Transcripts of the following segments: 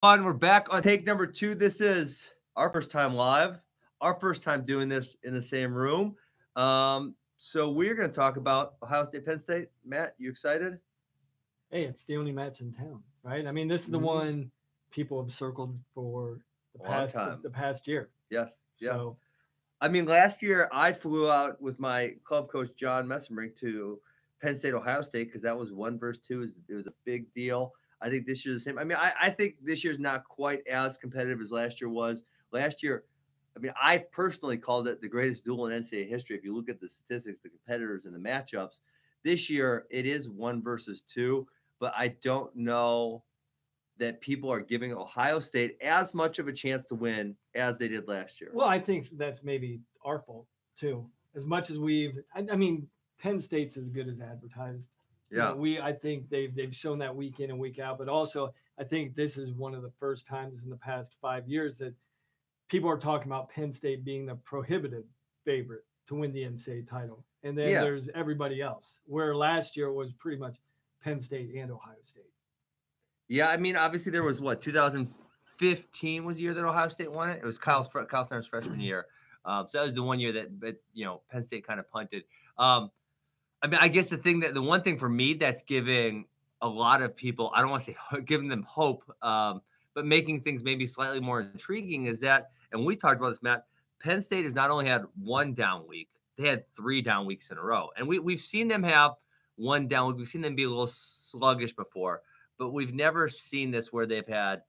We're back on take number 2. This is our first time live, our first time doing this in the same room. So we're going to talk about Ohio State, Penn State. Matt, you excited? Hey, it's the only match in town, right? I mean, this is the Mm-hmm. one people have circled for the A long past time. the past year. Yes. Yeah. So I mean, last year I flew out with my club coach John Messenbrink to Penn State, Ohio State because that was 1 versus 2. It was a big deal. I think this year's the same. I mean, I think this year's not quite as competitive as last year was. Last year, I mean, I personally called it the greatest duel in NCAA history. If you look at the statistics, the competitors, and the matchups, this year it is 1 versus 2. But I don't know that people are giving Ohio State as much of a chance to win as they did last year. well, I think that's maybe our fault too. As much as I mean, Penn State's as good as advertised. Yeah. I think they've shown that week in and week out. But also, I think this is one of the first times in the past 5 years that people are talking about Penn State being the prohibitive favorite to win the NCAA title, and then Yeah. there's everybody else. Where last year it was pretty much Penn State and Ohio State. Yeah, I mean, obviously there was 2015 was the year that Ohio State won it. It was Kyle Snyder's freshman year. So that was the one year that Penn State kind of punted. I mean, I guess the one thing for me that's giving a lot of people, I don't want to say giving them hope, but making things maybe slightly more intriguing is that, and we talked about this, Matt. Penn State has not only had one down week, they had 3 down weeks in a row, and we've seen them have one down week. We've seen them be a little sluggish before, but we've never seen this where they've had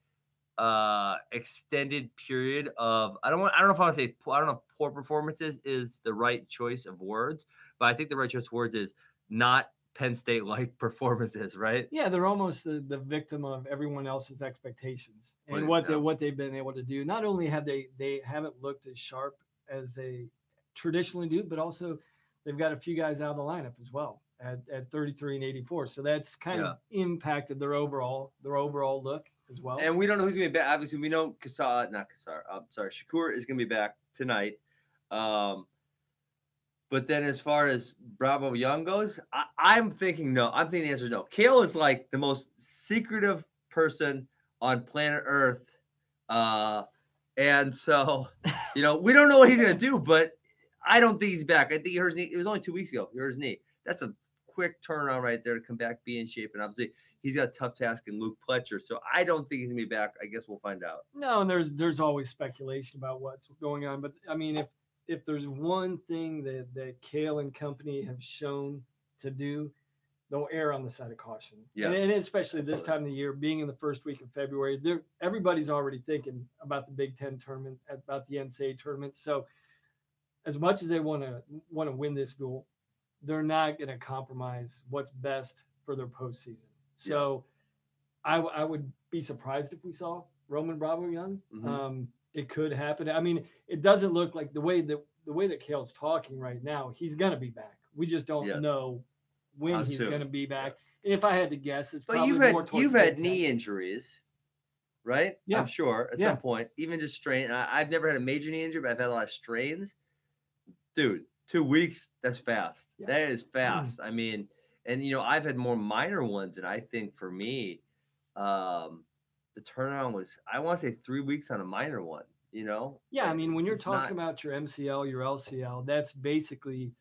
extended period of I don't know if I want to say I don't know if poor performances is the right choice of words, but I think the right choice of words is not Penn State like performances, right? Yeah, they're almost the victim of everyone else's expectations and Yeah. what they've been able to do. Not only have they haven't looked as sharp as they traditionally do, but also they've got a few guys out of the lineup as well at 33 and 84. So that's kind of impacted their overall look as well. And we don't know who's gonna be back. Obviously, we know Shakur is gonna be back tonight. But then as far as Bravo Young goes, I'm thinking no. I'm thinking the answer is no. Kale is like the most secretive person on planet Earth. And so, we don't know what he's going to do, but I don't think he's back. I think he hurt his knee. It was only 2 weeks ago. He hurt his knee. That's a quick turnaround right there to come back, be in shape. And obviously, he's got a tough task in Luke Pletcher. So I don't think he's going to be back. I guess we'll find out. No, and there's always speculation about what's going on. But, I mean, if there's one thing that Kale and company have shown to do, they'll err on the side of caution. Yes. And especially this time of the year, being in the first week of February, everybody's already thinking about the Big Ten tournament, about the NCAA tournament. So as much as they want to win this duel, they're not going to compromise what's best for their postseason. So I would be surprised if we saw Roman Bravo Young. Mm-hmm. It could happen. I mean, it doesn't look like the way that Kale's talking right now, he's going to be back. We just don't know when he's going to be back. And if I had to guess, it's probably more towards you've had knee injuries, right? Yeah. I'm sure at some point, even just strain. I've never had a major knee injury, but I've had a lot of strains. Dude, 2 weeks, that's fast. Yeah. That is fast. I mean, and I've had more minor ones, and I think for me, the turnaround was, I want to say 3 weeks on a minor one, Yeah, I mean, when you're talking about your MCL, your LCL, that's basically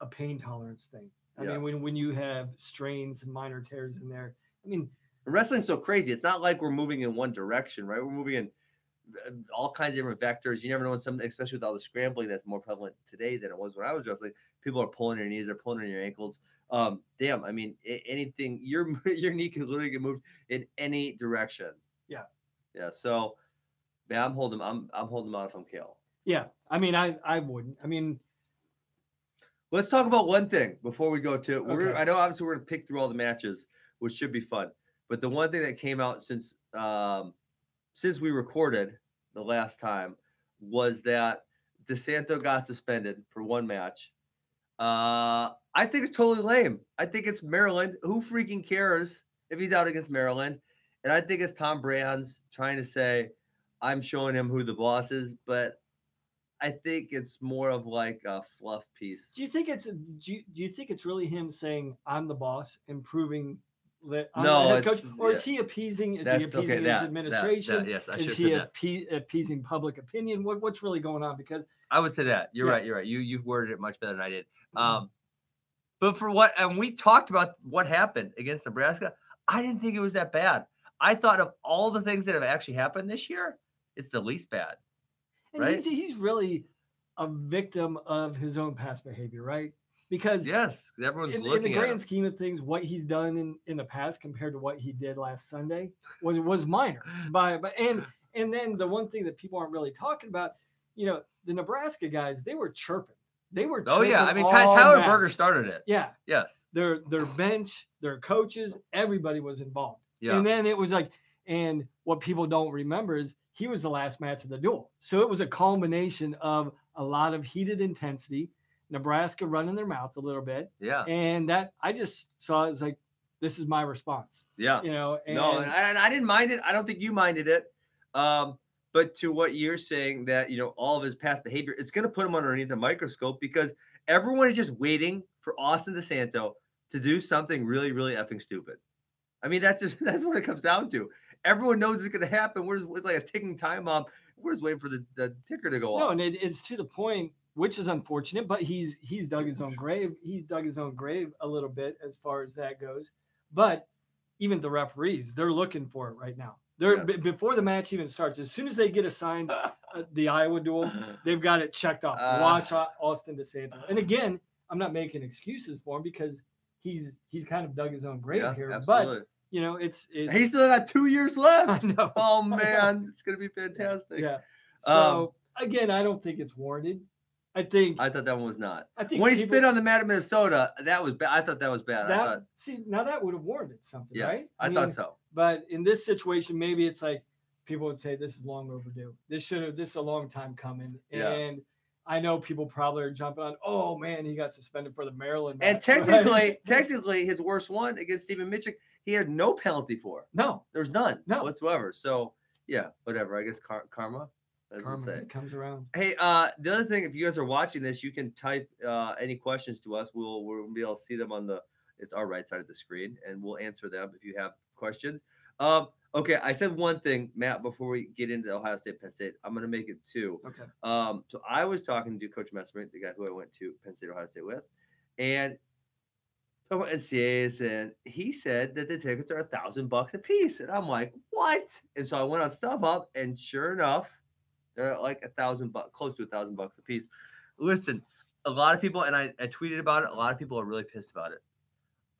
a pain tolerance thing. I mean, when you have strains and minor tears in there, I mean, wrestling's so crazy. It's not like we're moving in one direction, right? We're moving in all kinds of different vectors. You never know when something, especially with all the scrambling that's more prevalent today than it was when I was wrestling. People are pulling their knees, they're pulling on your ankles. Damn, I mean, anything, your knee can literally get moved in any direction. Yeah. So, man, I'm holding out if I'm Kale. Yeah, I mean, I wouldn't. I mean, let's talk about one thing before we go to. I know obviously we're gonna pick through all the matches, which should be fun. But the one thing that came out since we recorded the last time was that DeSanto got suspended for one match. I think it's totally lame. I think it's Maryland. Who freaking cares if he's out against Maryland? And I think it's Tom Brands trying to say, I'm showing him who the boss is, but I think it's more of like a fluff piece. Do you think it's really him saying I'm the boss and proving I'm No, the head coach, it's or is he appeasing? Is he appeasing his administration? yes, I Is should have he said that. appeasing public opinion? What's really going on? Because I would say that. You're Yeah. right. You're right. You've worded it much better than I did. But for what, and we talked about what happened against Nebraska. I didn't think it was that bad. I thought of all the things that have actually happened this year, it's the least bad. and Right? he's really a victim of his own past behavior, right? Because Yes, 'cause everyone's in the looking at grand him. scheme of things, what he's done in the past compared to what he did last Sunday was minor. And then the one thing that people aren't really talking about, the Nebraska guys, they were chirping. They were Oh yeah, I chirping mean all Tyler match. Berger started it. Yeah, Yes. their bench, their coaches, everybody was involved. Yeah. And then it was like, and what people don't remember is he was the last match of the duel. So it was a culmination of a lot of heated intensity, Nebraska running their mouth a little bit. Yeah. And that I just saw as like, this is my response. Yeah. And No, and I didn't mind it. I don't think you minded it. But to what you're saying, that all of his past behavior, it's going to put him underneath the microscope, because everyone is just waiting for Austin DeSanto to do something really, really effing stupid. I mean, that's what it comes down to. Everyone knows it's going to happen. It's like a ticking time bomb. We're just waiting for the ticker to go off. No, and it's to the point, which is unfortunate, but he's dug his own grave. He dug his own grave a little bit as far as that goes. But even the referees, they're looking for it right now. Before the match even starts, as soon as they get assigned the Iowa duel, they've got it checked off. Watch Austin DeSanto. And again, I'm not making excuses for him, because he's kind of dug his own grave here. Absolutely. But it's he's still got 2 years left. I know. Oh man, it's gonna be fantastic. Yeah. So again, I don't think it's warranted. I thought that one was not. I think when he spit on the mat of Minnesota, that was bad. I thought that was bad. Now that would have warranted something, yes, right? I thought so. But in this situation, maybe it's like people would say this is long overdue. This is a long time coming. Yeah. And I know people probably are jumping on, oh man, he got suspended for the Maryland And match, technically, his worst one against Stephen Mitchell, he had no penalty for. No, there's none whatsoever. So yeah, whatever. I guess karma. As we'll say. It comes around. Hey, the other thing, if you guys are watching this, you can type any questions to us. We'll be able to see them on it's our right side of the screen, and we'll answer them if you have questions. Okay, I said one thing, Matt, before we get into Ohio State, Penn State. I'm going to make it two. Okay. So I was talking to Coach Messmer, the guy who I went to Penn State, Ohio State with, and talking about NCAAs, and he said that the tickets are $1,000 a piece, and I'm like, what? And so I went on StubHub, and sure enough, they're like $1,000, close to $1,000 a piece. Listen, a lot of people, and I tweeted about it. A lot of people are really pissed about it.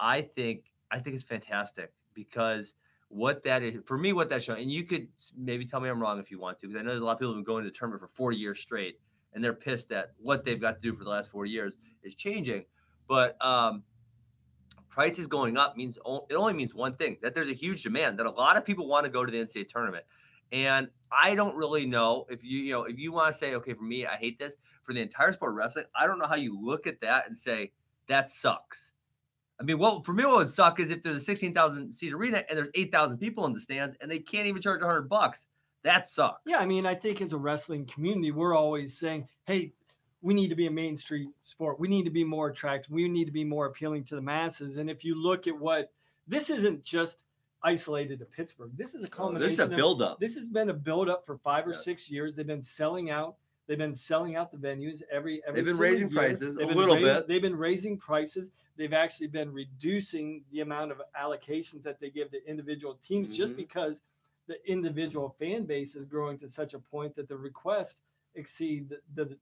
I think it's fantastic, because what that is for me, what that's showing, and you could maybe tell me I'm wrong if you want to, because I know there's a lot of people who've been going to the tournament for 40 years straight, and they're pissed that what they've got to do for the last 40 years is changing. But prices going up it only means one thing, that there's a huge demand, that a lot of people want to go to the NCAA tournament. And I don't really know if if you want to say, okay, for me, I hate this, for the entire sport of wrestling, I don't know how you look at that and say that sucks. I mean, for me, what would suck is if there's a 16,000 seat arena and there's 8,000 people in the stands and they can't even charge $100. That sucks. Yeah, I mean, I think as a wrestling community, we're always saying, hey, we need to be a mainstream sport. We need to be more attractive. We need to be more appealing to the masses. And if you look at this isn't just isolated to Pittsburgh. This is a combination. This is a buildup. This has been a buildup for 5 or 6 years. They've been selling out. They've been selling out the venues every They've been raising year. prices a little bit. They've been raising prices. They've actually been reducing the amount of allocations that they give to individual teams, just because the individual fan base is growing to such a point that the request exceed the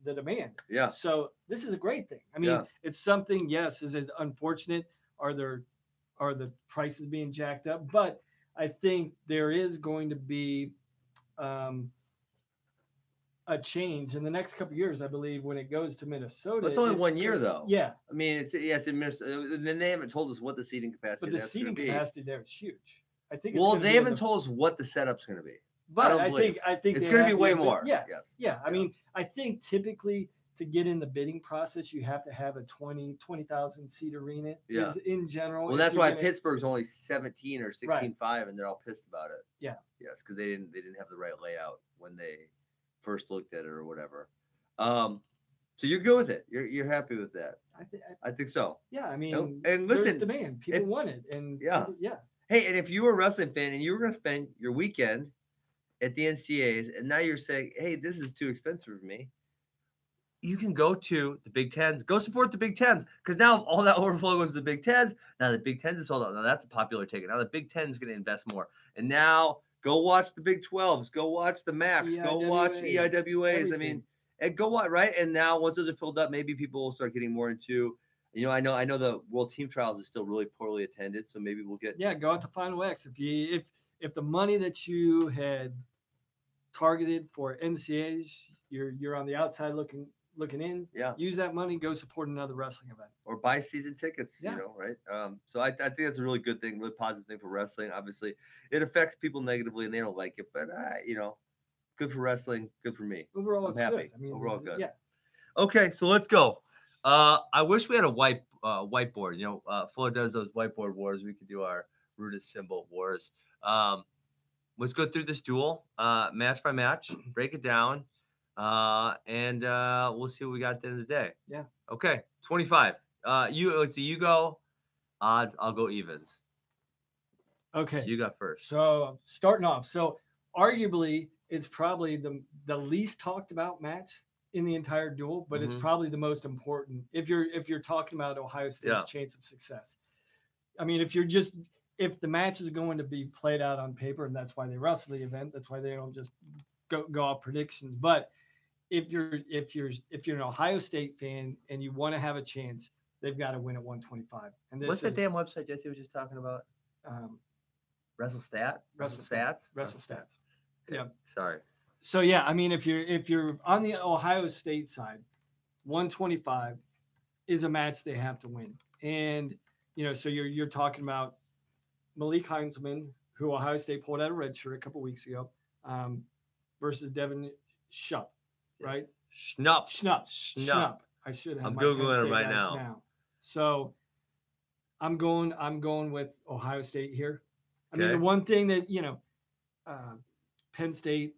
demand. Yeah. So this is a great thing. I mean, it's something. Yes, is it unfortunate? Are the prices being jacked up? But I think there is going to be a change in the next couple of years, I believe, when it goes to Minnesota. It's only 1 year, though. Yeah. I mean, it's in Minnesota. Then they haven't told us what the seating capacity. But the seating capacity there is huge. I think. Well, they haven't told us what the setup's going to be. But I think it's going to be way more. Yeah. Yes. Yeah. I mean, I think typically to get in the bidding process, you have to have a 20,000 seat arena. Yeah. In general. Well, that's why Pittsburgh's only 17 or 16.5, and they're all pissed about it. Yeah. Yes, because they didn't have the right layout when they first looked at it or whatever. So you're good with it. You're happy with that. I think so. Yeah, I And, mean, and there's listen, demand. People if want it, and yeah, people, yeah, hey, and if you were a wrestling fan and you were going to spend your weekend at the NCAAs, and now you're saying, hey, this is too expensive for me, you can go to the Big Tens, go support the Big Tens, because now all that overflow goes to the Big Tens. Now the Big Tens is sold out. Now that's a popular ticket. Now the Big Ten is going to invest more, and now go watch the Big 12s, go watch the MACs, go watch EIWAs, EIWAs. I mean, everything. and go watch, right? And now once those are filled up, maybe people will start getting more into. I know the World Team Trials is still really poorly attended, so maybe we'll get. Yeah, go out to Final X. If the money that you had targeted for NCAs, you're on the outside looking in. Yeah. Use that money, go support another wrestling event. Or buy season tickets, Yeah. Right? So I think that's a really good thing, really positive thing for wrestling. Obviously, it affects people negatively and they don't like it, but good for wrestling, good for me. Overall, I'm it's happy. good. I mean, Overall good. Yeah. Okay, so let's go. I wish we had a whiteboard. Fuller does those whiteboard wars. We could do our rudest symbol wars. Let's go through this duel, match by match, break it down, and we'll see what we got at the end of the day. Yeah. Okay, 25. You go odds. I'll go evens. Okay. So you got first. So starting off, so arguably it's probably the least talked about match in the entire duel, but it's probably the most important if you're talking about Ohio State's chance of success. I mean, if the match is going to be played out on paper, and that's why they wrestle the event, that's why they don't just go off predictions. But if you're an Ohio State fan and you want to have a chance, they've got to win at 125. And what's that damn website Jesse was just talking about? WrestleStats. Yeah. Sorry. So yeah, I mean, if you're on the Ohio State side, 125 is a match they have to win, and so you're talking about Malik Heinzelman, who Ohio State pulled out a red shirt a couple weeks ago, versus Devin Schnupp, right? Schnupp. I should have. I'm googling it right now. So I'm going with Ohio State here. I mean, Okay. the one thing that Penn State.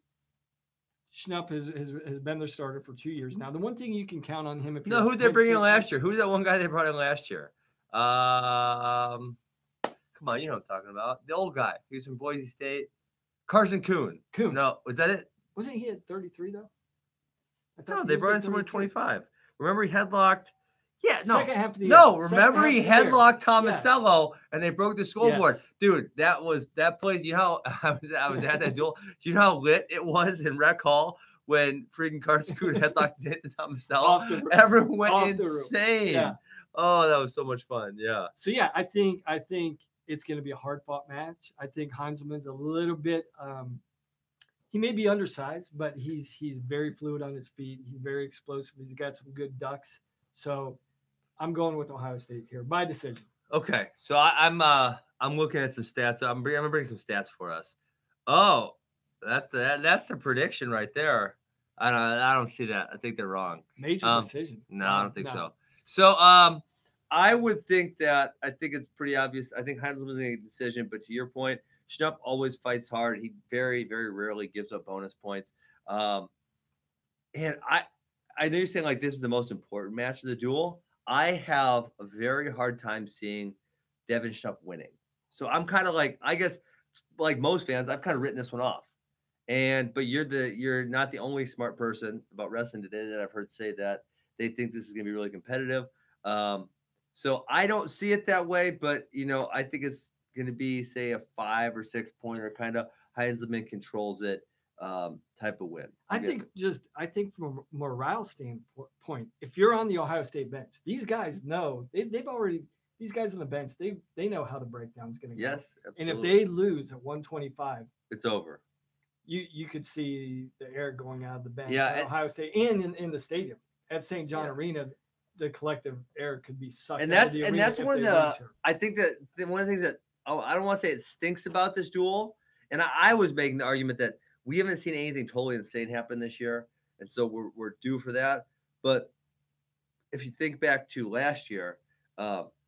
Schnupp has been their starter for 2 years now. The one thing you can count on him who'd they bring in last year? Who's that one guy they brought in last year? Come on, you know what I'm talking about. The old guy. He was from Boise State. Carson Kuhn. No, was that it? Wasn't he at 33 though? No, they brought in someone at 25. Remember he headlocked. Yeah, no. Second half of the year. No, remember he headlocked Tomasello and they broke the scoreboard. Yes. Dude, that place. You know how I was at that duel. Do you know how lit it was in Rec Hall when freaking Carson Kuhn headlocked Nathan Tomasello? Everyone went insane. Yeah. Oh, that was so much fun. Yeah. So yeah, I think it's going to be a hard fought match. I think Heinzelman's a little bit. He may be undersized, but he's very fluid on his feet. He's very explosive. He's got some good ducks. So I'm going with Ohio State here by decision. Okay, so I'm looking at some stats. I'm gonna bring some stats for us. Oh, that's the prediction right there. I don't see that. I think they're wrong. Major decision. No, I don't think so. So I would think that I think it's pretty obvious. I think Heinzelman's making a decision, but to your point, Schnupp always fights hard. He very, very rarely gives up bonus points. And I know you're saying like this is the most important match of the duel. I have a very hard time seeing Devin Schnupp winning. So I'm kind of like, I guess, like most fans, I've kind of written this one off. But you're not the only smart person about wrestling today that I've heard say that they think this is going to be really competitive. So I don't see it that way, but I think it's going to be, say, a 5 or 6 pointer kind of Heinzelman controls it type of win. I think from a morale standpoint, if you're on the Ohio State bench, these guys know they've already. These guys on the bench, they know how the breakdown's going to go. Yes, absolutely. And if they lose at 125, it's over. You could see the air going out of the bench. Yeah, at Ohio State and in the stadium at St. John Arena, the collective air could be sucked. And that's one of the. I think that one of the things that I don't want to say it stinks about this duel. And I was making the argument that we haven't seen anything totally insane happen this year, and so we're due for that. But if you think back to last year,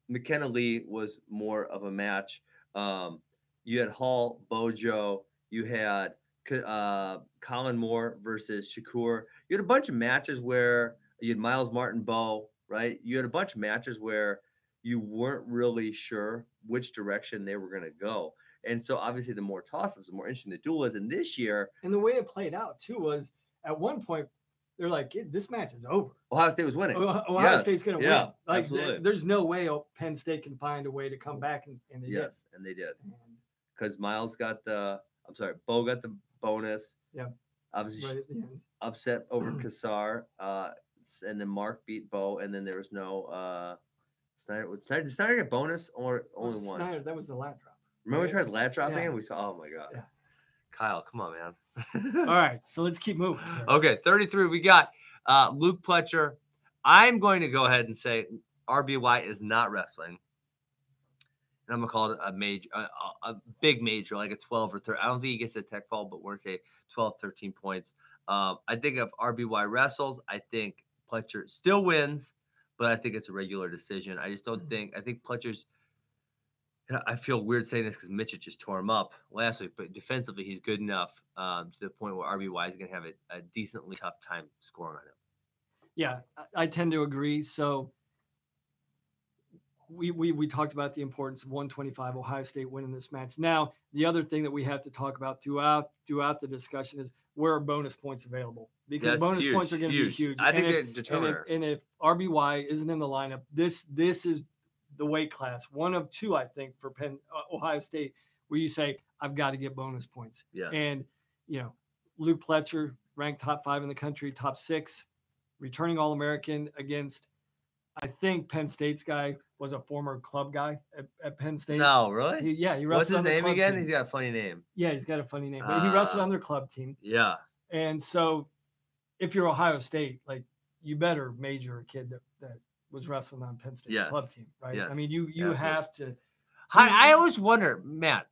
McKenna Lee was more of a match. You had Hall, Bojo, you had Colin Moore versus Shakur. You had a bunch of matches where You had Miles Martin, Bo, right? You had a bunch of matches where you weren't really sure which direction they were going to go. And so obviously the more toss-ups, the more interesting the duel is. And this year, And the way it played out too was at one point they're like, this match is over. Ohio State was winning. Ohio State's going to yeah, win. Like absolutely. there's no way Penn State can find a way to come back, and they did. Yes, and they did. Because Miles got Bo got the bonus. Yeah. Obviously Right at the end. upset over Kassar. And then Mark beat Bo, and then there was no Snyder. Did Snyder get bonus or only one? Snyder, that was the lat drop. Remember we tried lat dropping Yeah. and we saw, oh my god. Yeah. Kyle, come on, man. All right, so let's keep moving. Okay, 33. We got Luke Pletcher. I'm going to go ahead and say RBY is not wrestling. And I'm gonna call it a major, a big major, like a 12 or 13. I don't think he gets a tech fall, but we're gonna say 12, 13 points. I think if RBY wrestles, I think Pletcher still wins, but I think it's a regular decision. I just don't think. I think Pletcher's. I feel weird saying this because Mitchell just tore him up last week, but defensively he's good enough to the point where RBY is going to have a decently tough time scoring on him. Yeah, I tend to agree. So we talked about the importance of 125 Ohio State winning this match. Now, the other thing that we have to talk about throughout the discussion is where are bonus points available? Because bonus points are going to be huge. I think they're determinant. And if RBY isn't in the lineup, this is the weight class, one of two, I think, for Ohio State, where you say, I've got to get bonus points. Yes. And, Luke Pletcher, ranked top 5 in the country, top 6, returning All-American against, I think Penn State's guy was a former club guy at Penn State. No, really? He wrestled. What's his name again? Team. He's got a funny name. Yeah, he's got a funny name. But he wrestled on their club team. Yeah. And so if you're Ohio State, like, you better major a kid that was wrestling on Penn State's club team, right? Yes. I mean, you have to. I always wonder, Matt,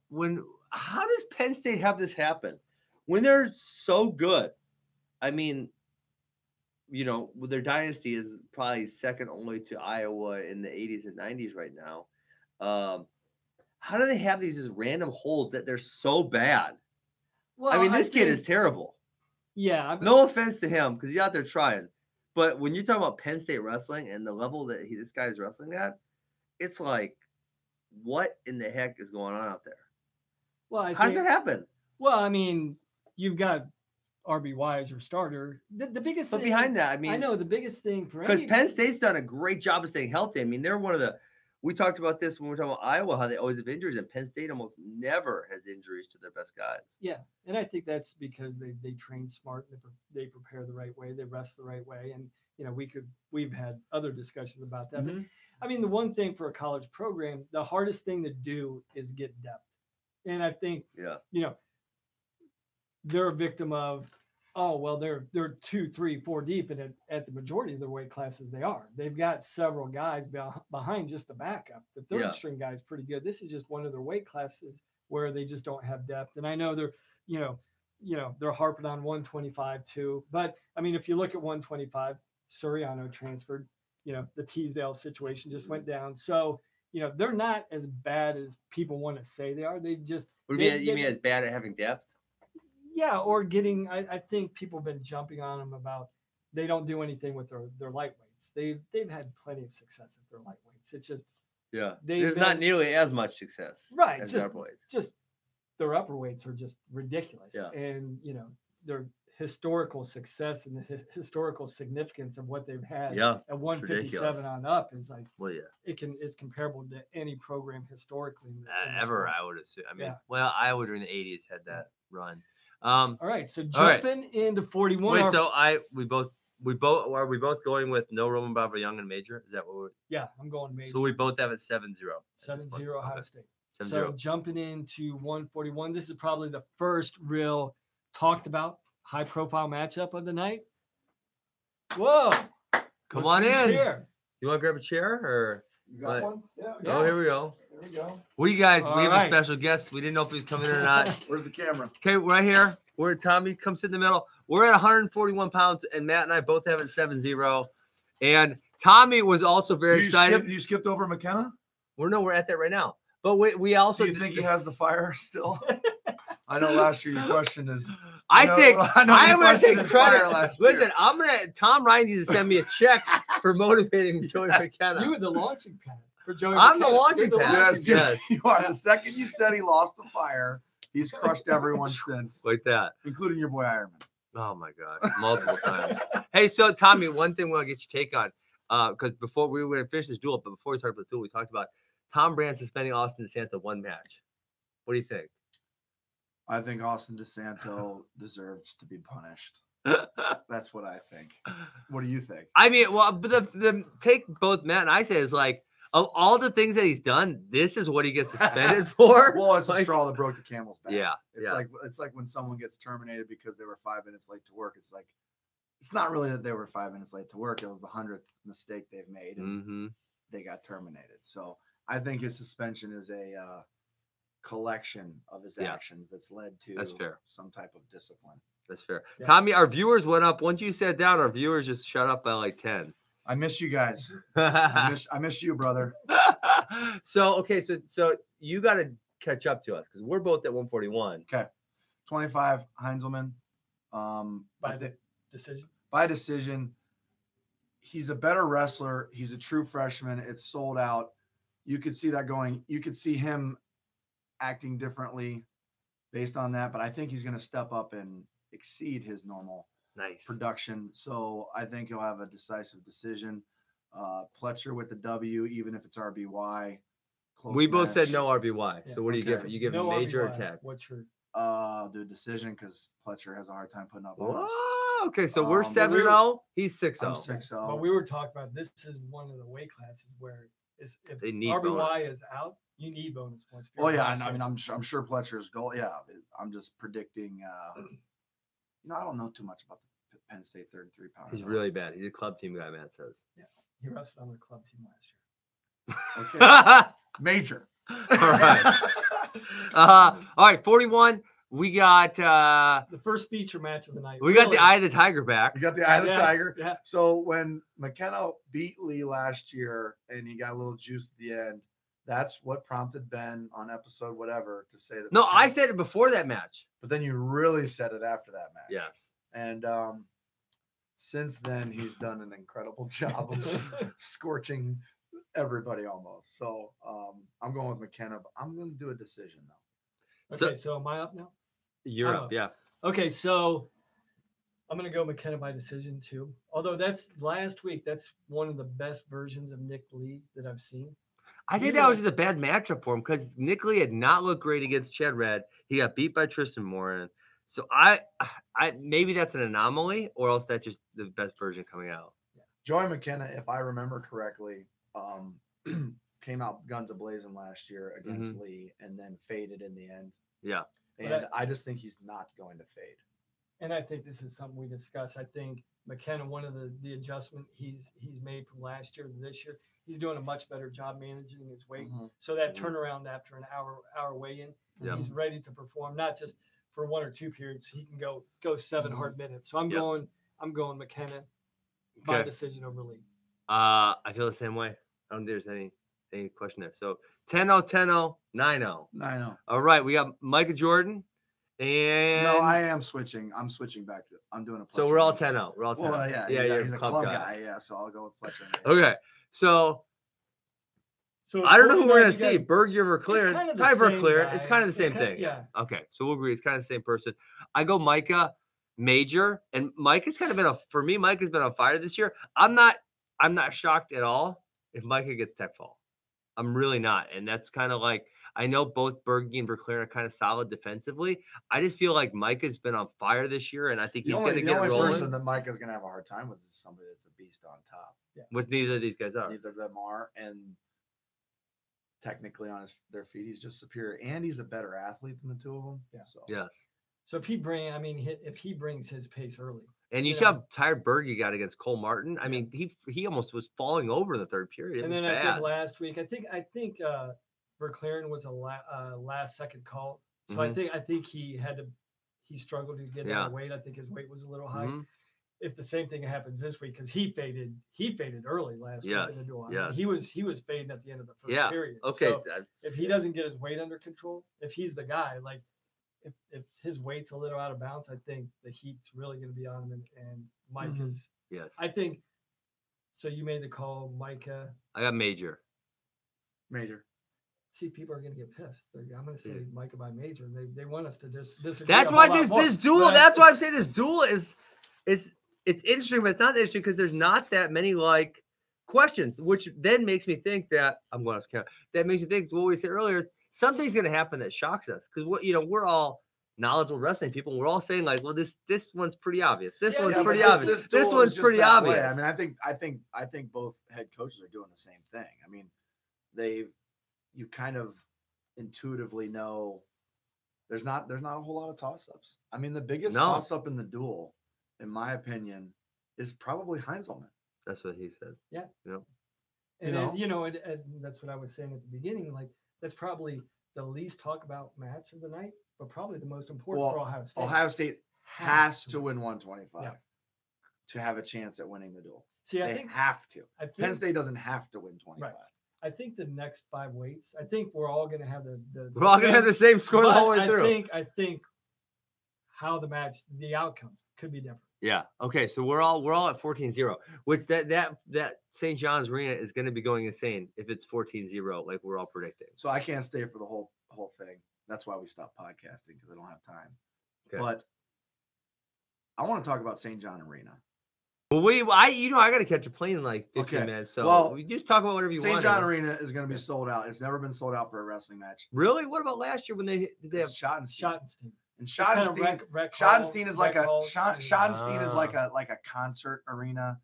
how does Penn State have this happen when they're so good? I mean, their dynasty is probably second only to Iowa in the 80s and 90s right now. How do they have these just random holes that they're so bad? Well, I mean, this kid is terrible. Yeah. No offense to him because he's out there trying. But when you talk about Penn State wrestling and the level that this guy is wrestling at, it's like, what in the heck is going on out there? Well, how does that happen? Well, I mean, you've got RBY as your starter. The biggest but thing behind that, I mean, I know the biggest thing for because Penn State's done a great job of staying healthy. I mean, they're one of the. We talked about this when we were talking about Iowa, how they always have injuries, and Penn State almost never has injuries to their best guys. Yeah, and I think that's because they train smart, they prepare the right way, they rest the right way, and we've had other discussions about that. Mm-hmm. But, I mean, the one thing for a college program, the hardest thing to do is get depth, and I think they're a victim of. Oh, well, they're 2, 3, 4 deep, and at the majority of their weight classes they are. They've got several guys behind just the backup. The third string guy is pretty good. This is just one of their weight classes where they just don't have depth. And I know they're, they're harping on 125 too. But I mean, if you look at 125, Suriano transferred. The Teasdale situation just went down. So they're not as bad as people want to say they are. They just. You mean as bad at having depth? Yeah, or getting. I think people have been jumping on them about they don't do anything with their lightweights. They've had plenty of success at their lightweights. It's just there's not nearly as much success, right? As just their upper weights are just ridiculous, and their historical success and the historical significance of what they've had at 157 on up is like it's comparable to any program historically in the ever. I would assume. I mean, Iowa during the 80s had that run. All right, so jumping into 41. Wait, so are we both going with no Roman Bava Young and major? Is that what we're? Yeah, I'm going major. So we both have it 7-0. 7-0 Ohio State. 7-0. So jumping into 141. This is probably the first real talked about high profile matchup of the night. Whoa! Come on in. Chair. You want to grab a chair or? You got one? Yeah. Oh, here we go. There we go. We guys, we have a special guest. We didn't know if he was coming in or not. Where's the camera? Okay, right here. We're at Tommy. Come sit in the middle. We're at 141 pounds, and Matt and I both have it 7-0. And Tommy was also very excited. You skipped over McKenna? We're at that right now. But we also. Do you think he has the fire still? I know last year your question is. I know- think I know I you am going to take questioned his fire credit. last year. Listen, Tom Ryan needs to send me a check for motivating Joey McKenna. You were the launching pad for Joey. I'm the McKenna. launching You're pad. Yes, Yes. you are. The second you said he lost the fire, he's crushed everyone since, Like that. including your boy Ironman. Oh my God, multiple times. Hey, so Tommy, one thing we'll get your take on, because before we were going to finish this duel, but before we talked about the duel, we talked about Tom Brand suspending Austin DeSanto one match. What do you think? I think Austin DeSanto deserves to be punished. That's what I think. What do you think? I mean, well, but the take both Matt and I say is like, of all the things that he's done, this is what he gets suspended for. Well, it's the Like, straw that broke the camel's back. Yeah, It's yeah. like when someone gets terminated because they were 5 minutes late to work. It's like it's not really that they were 5 minutes late to work. It was the 100th mistake they've made and Mm-hmm. they got terminated. So I think his suspension is a collection of his Yeah. actions that's led to That's fair. some type of discipline. That's fair. Yeah. Tommy, our viewers went up. Once you sat down, our viewers just shut up by like 10. I miss you guys. I miss you, brother. So, okay, so you got to catch up to us because we're both at 141. 25 Heinzelman. By the decision. By decision. He's a better wrestler. He's a true freshman. It's sold out. You could see that going. You could see him acting differently based on that, but I think he's going to step up and exceed his normal Nice. production. So I think he'll have a decisive decision. Pletcher with the W, even if it's RBY. Close We both said match. no RBY. Yeah. So what do you give? Okay. You give No major RBY. attack. What's your I'll do a decision because Pletcher has a hard time putting up bonus. Whoa, okay, so we're But 7-0. He's 6-0. I'm 6-0. But we were talking about this is one of the weight classes where if They need RBY bonus. is out, you need bonus points. if Oh you're a yeah, wrestler. I mean, I'm sure Pletcher's goal. Yeah, I'm just predicting. I don't know too much about the Penn State 33 pounder. He's really bad. He's a club team guy, Matt says. he wrestled on the club team last year. Okay. Major. All right. All right, 41. We got The first feature match of the night. we got Really. the Eye of the Tiger back. You got the Eye of the Yeah, Tiger. Yeah. So when McKenna beat Lee last year and he got a little juice at the end, that's what prompted Ben on episode whatever to say that. No, I McKenna- said it before that match. But then you really said it after that match. Yes. And since then, he's done an incredible job of scorching everybody almost. So I'm going with McKenna. But I'm going to do a decision though. Okay, so am I up now? You're I'm up. up. Yeah. Okay, so I'm gonna go McKenna by decision too. Although that's last week, that's one of the best versions of Nick Lee that I've seen. I think Yeah. that was just a bad matchup for him because Nick Lee had not looked great against Chad Red. He got beat by Tristan Morin. So I maybe that's an anomaly, or else that's just the best version coming out. Joey McKenna, if I remember correctly, came out guns a-blazing last year against Lee and then faded in the end. Yeah. And But I just think he's not going to fade. And I think this is something we discussed. I think McKenna, one of the adjustment he's made from last year to this year, he's doing a much better job managing his weight. So that turnaround after an hour weigh-in, Yeah. he's ready to perform, not just for 1 or 2 periods. He can go 7 hard minutes. So I'm Yeah. going McKenna by Okay. decision over Lee. I feel the same way. I don't think there's any question there. So 10-0, 10-0, 9-0. I know. All right, we got Micah Jordan, and No, I am switching. I'm switching back to. I'm doing a. so Pletcher we're all match. 10-0. We're all 10-0. Well, yeah, you're he's a club guy. Yeah, so I'll go with Fletcher. Okay, so So I don't know who we're gonna 49, you see. got- Bergier or Clear. It's kind of the Probably same Clear. guy. It's kind of the same kinda- thing. Yeah. Okay, so we'll agree. It's kind of the same person. I go Micah Major, and Micah's kind of been for me. Micah's been on fire this year. I'm not shocked at all if Micah gets tech fall. I'm really not, and that's kind of like I know both Berge and Verclair are kind of solid defensively. I just feel like Micah's been on fire this year, and I think he's going to The get only rolling. person that Micah's going to have a hard time with is somebody that's a beast on top. Which neither of these guys are. Neither of them are, and technically on their feet, he's just superior, and he's a better athlete than the two of them. Yeah. So Yes. So if he brings his pace early, And you You see know. how tired Berge got against Cole Martin. I Yeah. mean, he almost was falling over in the third period. It and was then I bad. think last week, I think Verclaren was a last second call. So I think he struggled to get Yeah. out of weight. I think his weight was a little high. Mhm. If the same thing happens this week, because he faded early last week in Yes, the duel. I mean, yes. he was fading at the end of the first Yeah. period. Okay. So if he doesn't get his weight under control, if he's the guy, like if his weight's a little out of bounds, I think the heat's really going to be on him. And Mike Mhm. is. Yes. I think. So you made the call, Micah. I got Major. Major. See, people are going to get pissed. I'm going to say Yeah. Micah by Major. They want us to just disagree. That's a why whole lot this more. this duel. But That's why I'm saying this duel is it's interesting, but it's not interesting because there's not that many like questions, which then makes me think that I'm going to count. That makes me think what we said earlier. Something's going to happen that shocks us because we're all knowledgeable wrestling people. And we're all saying like, well, this one's pretty obvious. This Yeah, one's yeah, pretty but obvious. This duel one's is just pretty that way. obvious. I mean, I think both head coaches are doing the same thing. I mean, you kind of intuitively know there's not a whole lot of toss-ups. I mean, the biggest No. toss-up in the duel, in my opinion, is probably Heinzelman. That's what he said. And You know? and that's what I was saying at the beginning. Like that's probably the least talk about match of the night, but probably the most important Well, for Ohio State. Ohio State has to win 125 Yeah. to have a chance at winning the duel. See, I They think have to. I Penn think State doesn't have to win 25. I think the next 5 weights. I think we're all going to have the We're all gonna have the same score the but whole way through. I think how the outcome could be different. Yeah. Okay. So we're all at 14-0, which that St. John's Arena is going to be going insane if it's 14-0, like we're all predicting. So I can't stay for the whole thing. That's why we stopped podcasting because I don't have time. Okay. But I want to talk about St. John Arena. Well, I got to catch a plane in like 15 Okay. minutes. So Well, we just talk about whatever you St. want. John Arena is going to be sold out. It's never been sold out for a wrestling match. Really? What about last year when did they have? It's Schottenstein. Schottenstein. And It's kind of Schottenstein, rec hall, Schottenstein is like rec a hall Schottenstein is like Ah. a concert arena.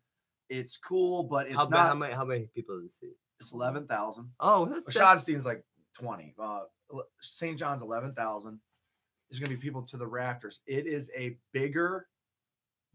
It's cool, but it's how not. how many people does it see? It's 11,000. Oh, that's Schottenstein's like 20. St. John's 11,000. There's going to be people to the rafters. It is a bigger,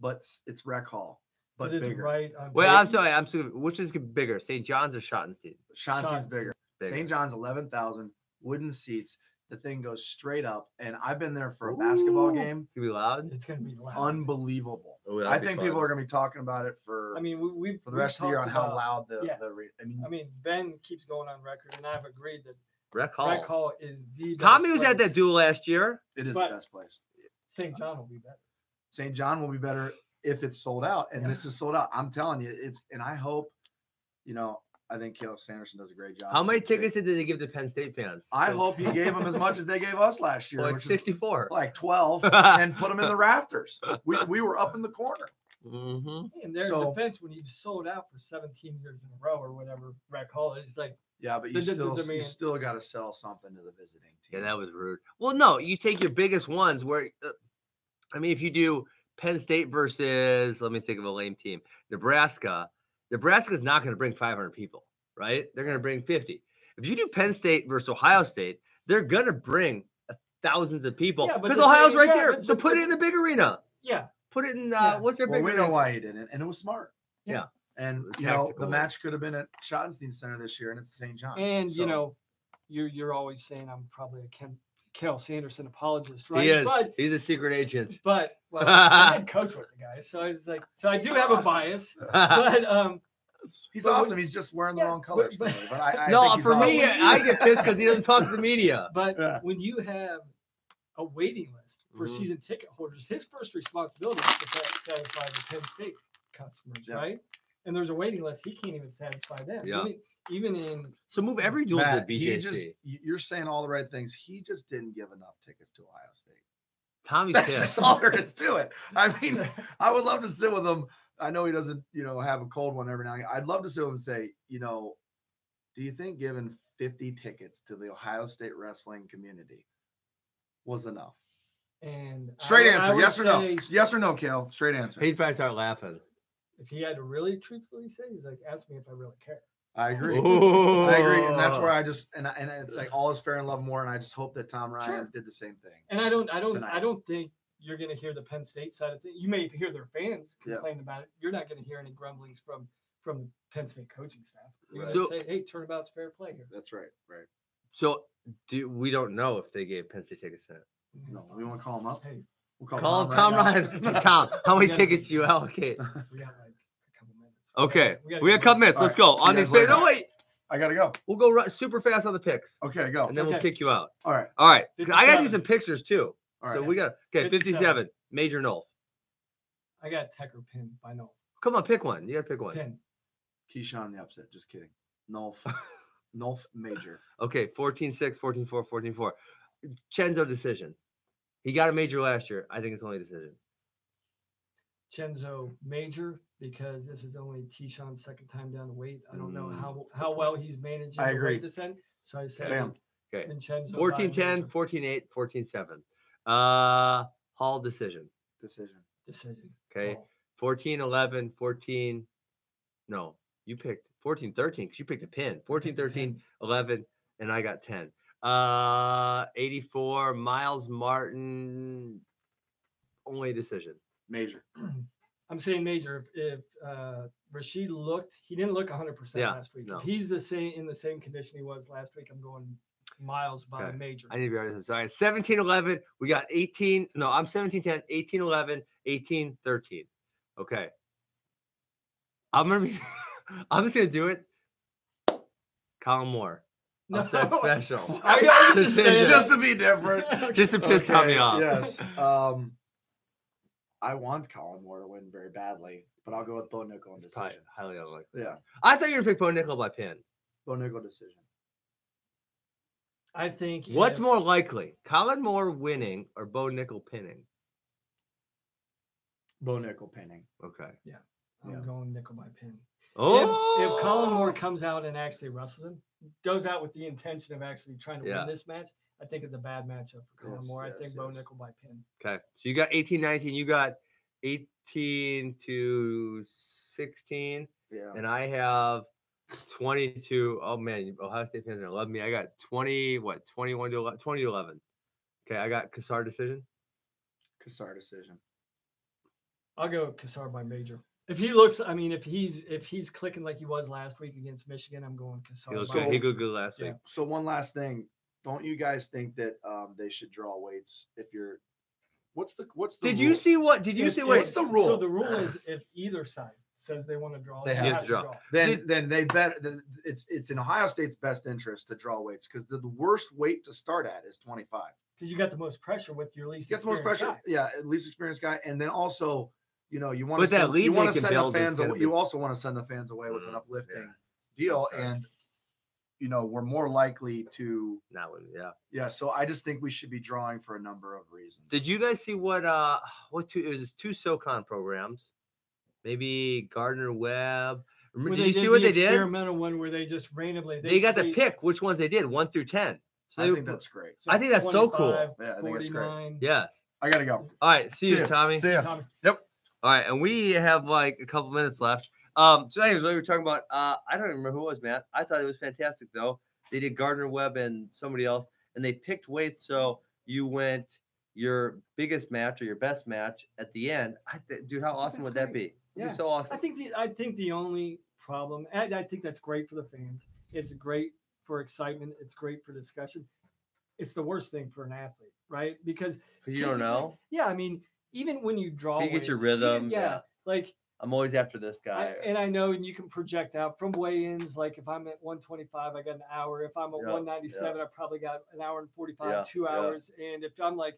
but it's rec hall, but 'cause it's bigger. right on Wait, I'm Dayton. sorry. Which is bigger, St. John's or Schottenstein? Schottenstein's Schottenstein. bigger. Bigger. St. John's 11,000 wooden seats. The thing goes straight up, and I've been there for a basketball Ooh. game. Can we loud? It's going to be loud. Unbelievable. Oh, that'd I be think fun. people are going to be talking about it for I mean, we the rest of the year on talked how about- loud the yeah. I I mean, Ben keeps going on record, and I've agreed that Rec Hall. Rec Hall is the best Tommy was at place. that duel last year. it is but- the best place. St. John will be better. St. John will be better if it's sold out, and Yeah. this is sold out. I'm telling you, and I hope, I think Caleb Sanderson does a great job. How at many Penn State. tickets did they give to Penn State fans? I hope he gave them as much as they gave us last year, Like which is 64. like 12, and put them in the rafters. We were up in the corner. Mm-hmm. In their So- defense, when you've sold out for 17 years in a row or whatever Rec Hall is, like Yeah, but The you demand. still got to sell something to the visiting Yeah, team. that was rude. Well, no, you take your biggest ones where, if you do Penn State versus, let me think of a lame team, Nebraska's not going to bring 500 people, right? They're going to bring 50. If you do Penn State versus Ohio State, they're going to bring thousands of people Yeah, but because the Ohio's thing- right yeah, there. but- So but- put it in the big arena. yeah, Put it in, Yeah. what's their Well, big we arena? know why he didn't, and it was smart. Yeah. And It was the tactical. match could have been at Schottenstein Center this year, and it's St. John. and So, you're always saying I'm probably a Cal Sanderson apologist, right? He is. But He's a secret agent. well, I had coach with the guy, so it's like I do He's have a awesome. bias, but he's but awesome. He's just wearing the yeah, wrong colors. but- But I No, think he's for me, awesome. I get pissed because he doesn't talk to the media. But Yeah. when you have a waiting list for Mhm. season ticket holders, his first responsibility is to satisfy the Penn State customers, Yeah. right? And there's a waiting list. He can't even satisfy them. Yeah. Even in So move every duel Matt, to he BJC. just, you're saying all the right things. He just didn't give enough tickets to Ohio State. Tommy's That's pissed. just all there is to it. I mean, I would love to sit with him. I know he doesn't, have a cold one every now and again. I'd love to sit with him and say, do you think giving 50 tickets to the Ohio State wrestling community was enough? and Straight I answer, would yes or no? say Yes or no, Kale? Straight answer. He'd probably start laughing. If he had to really truthfully say, he's like, ask me if I really care. I agree. Ooh. I agree, and that's where I just and it's like all is fair in love and war, and I just hope that Tom Ryan Sure. did the same thing. And I don't Tonight. think you're going to hear the Penn State side of things. You may hear their fans Yeah. complain about it. You're not going to hear any grumblings from the Penn State coaching staff. You're Right. going So- to say, hey, turnabout's fair play here. That's right. Right. So we don't know if they gave Penn State tickets to it. No, we want to call him up. Hey, We'll call, Call Tom right Ryan. now. Tom, how many Yeah. tickets do you allocate? we got like a couple minutes. Okay, gotta we got a go. couple minutes. All Let's right. go See on you these guys picks. later. No, wait, I gotta go. we'll go super fast on the picks, Okay, go. and then we'll Okay. kick you out. All right. All right, 'cause I gotta do 57. some pictures too. All So right. we got 57. 57. Major Nolf. I got Tech or Pin by no. Come on, pick one. You gotta pick one. Pin. Keyshawn the upset. Just kidding. Nolf. Nolf major. Okay, 14-6, 14-4, 14-4. Chenzo decision. He got a major last year. I think it's only a decision. Chenzo major because this is only Tishan's second time down to weight. I don't know how well he's managing I the agree. weight descent. So I said Bam. Okay. Vincenzo 14-10, 14-8, 14-7. Hall decision. Decision. decision. Okay. Oh, 14-11, 14. No, you picked 14-13 because you picked a pin. 14-13, 11, and I got 10. 84, Miles Martin, only a decision. Major. I'm saying major. If Rashid looked, he didn't look 100% Yeah, last week. no. If he's in the same condition he was last week, I'm going Miles by Okay. major. I need to be honest. Sorry. 17-11, we got 18. No, I'm 17-10, 18-11, 18-13. Okay. I'm gonna be I'm just gonna do it. Colin Moore. Upset special. I was just Decision. saying- Just to be different. Just to piss Tommy Okay, off. Yes. I want Colin Moore to win very badly, but I'll go with Bo Nickel in It's probably decision. highly unlikely. Yeah. I thought you were gonna pick Bo Nickel by pin. Bo Nickel decision. I think What's if- more likely? Colin Moore winning or Bo Nickel pinning? Bo Nickel pinning. Okay. I'm Yeah. going nickel by pin. Oh, If Colin Moore comes out and actually wrestles him, goes out with the intention of actually trying to Yeah. win this match, I think it's a bad matchup for Colin Yes, Moore. I yes, think Bo yes. Nickel by pin. Okay. So you got 18-19, you got 18-16, Yeah. and I have 22. Oh man, Ohio State fans are gonna love me. I got 20-11. Okay, I got Kassar decision. Kassar decision. I'll go Kassar by major. If he looks, I mean, if he's clicking like he was last week against Michigan, I'm going He Kassar. looked by good. He major. looked good last Yeah. week. So one last thing. Don't you guys think that they should draw weights if you're what's the Did you rule? see what? Did you If- see if- what? What's the rule? So the rule is if either side says they want to draw, They they have have to to draw. draw. Then they better it's in Ohio State's best interest to draw weights because the worst weight to start at is 25. Because you got the most pressure with your least. Gets the most experienced pressure. guy. Yeah, at least experienced guy. And then also, you know, you want But to that send, lead you want they to can send the build is fans gonna away. be- You also want to send the fans away with an Mhm. uplifting Yeah. deal. Sorry. And you know, we're more likely to Not one. Yeah. yeah. So I just think we should be drawing for a number of reasons. Did you guys see what two? It was two SoCon programs. Maybe Gardner Webb. Where Did they you see did what the they did? experimental one where they just randomly They got to pick which ones they did, 1 through 10. So I they- think that's great. I think that's so cool. 25, Yeah, I think it's great. 49. Yes. I gotta go. All right. See you, ya. Tommy. See ya. Tommy. All right, and we have like a couple minutes left. So anyways, what we were talking about, I don't even remember who it was, Matt. I thought it was fantastic though. They did Gardner Webb and somebody else, and they picked weights. So you went your biggest match or your best match at the end. Dude, how awesome that's would that great. be? It'd Yeah. be so awesome. I think the only problem, and I think that's great for the fans. It's great for excitement. It's great for discussion. It's the worst thing for an athlete, right? Because 'Cause you don't know. Yeah, I mean, even when you draw, You get your weights, rhythm, Yeah, yeah. like I'm always after this guy. and I know, and you can project out from weigh-ins. Like if I'm at 125, I got an hour. If I'm at Yeah, 197, I probably got an hour and 45, Yeah, 2 yeah. hours. And if I'm like,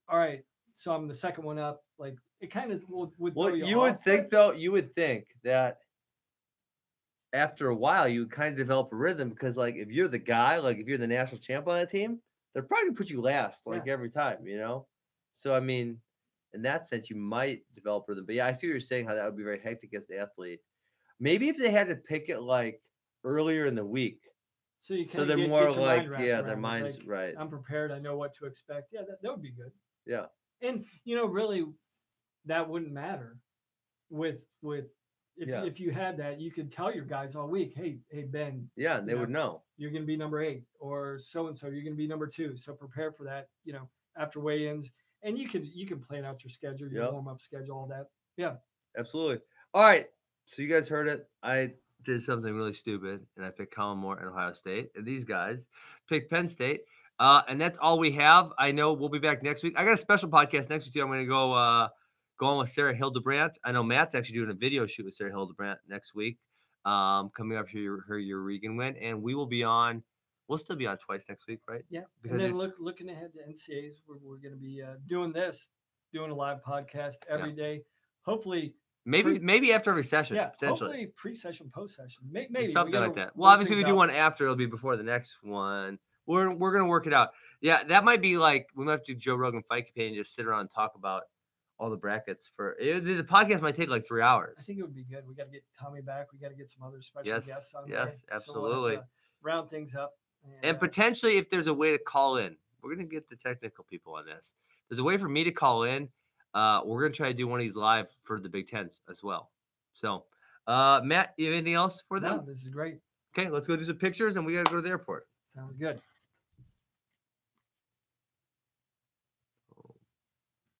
all right, so I'm the second one up, like it kind of would Well, throw you would off, think but- though, you would think that after a while you would kind of develop a rhythm because like if you're the guy, like if you're the national champ on that team, they're probably gonna put you last like every time, you know? So I mean, in that sense, you might develop rhythm. But yeah, I see what you're saying, how that would be very hectic as the athlete. Maybe if they had to pick it like earlier in the week. So you So kinda they're get more your like, mind wrapped yeah, their around it, minds like, right. I'm prepared. I know what to expect. Yeah, that would be good. Yeah. And you know, really, that wouldn't matter with Yeah. if you had that, you could tell your guys all week, hey Ben, Yeah, and they you would know. you're going to be number 8, or so and so you're going to be number 2. So prepare for that. You know, after weigh-ins, and you can plan out your schedule, your Yep. warm-up schedule, all that. Yeah. Absolutely. All right. So you guys heard it. I did something really stupid, and I picked Colin Moore and Ohio State. And these guys picked Penn State. And that's all we have. I know we'll be back next week. I got a special podcast next week too. I'm going to go on with Sarah Hildebrandt. I know Matt's actually doing a video shoot with Sarah Hildebrandt next week, coming up to her Eureka win, and we will be on We'll still be on twice next week, right? Yeah. Because And then looking ahead to NCAAs, we're going to be doing a live podcast every day. Hopefully, maybe after every session, yeah, potentially. hopefully pre-session, post-session, maybe Something like that. Well, obviously we do one after. It'll be before the next one. We're gonna work it out. Yeah, that might be like we might have to do Joe Rogan Fight Companion, just sit around and talk about all the brackets the podcast might take like 3 hours. I think it would be good. We got to get Tommy back. We got to get some other special guests on. Yes, there. absolutely. So round things up. And potentially, if there's a way to call in, we're gonna get the technical people on this. There's a way for me to call in. We're gonna try to do one of these live for the Big Tens as well. So, Matt, you have anything else for them? No, this is great. Okay, let's go do some pictures, and we gotta go to the airport. Sounds good.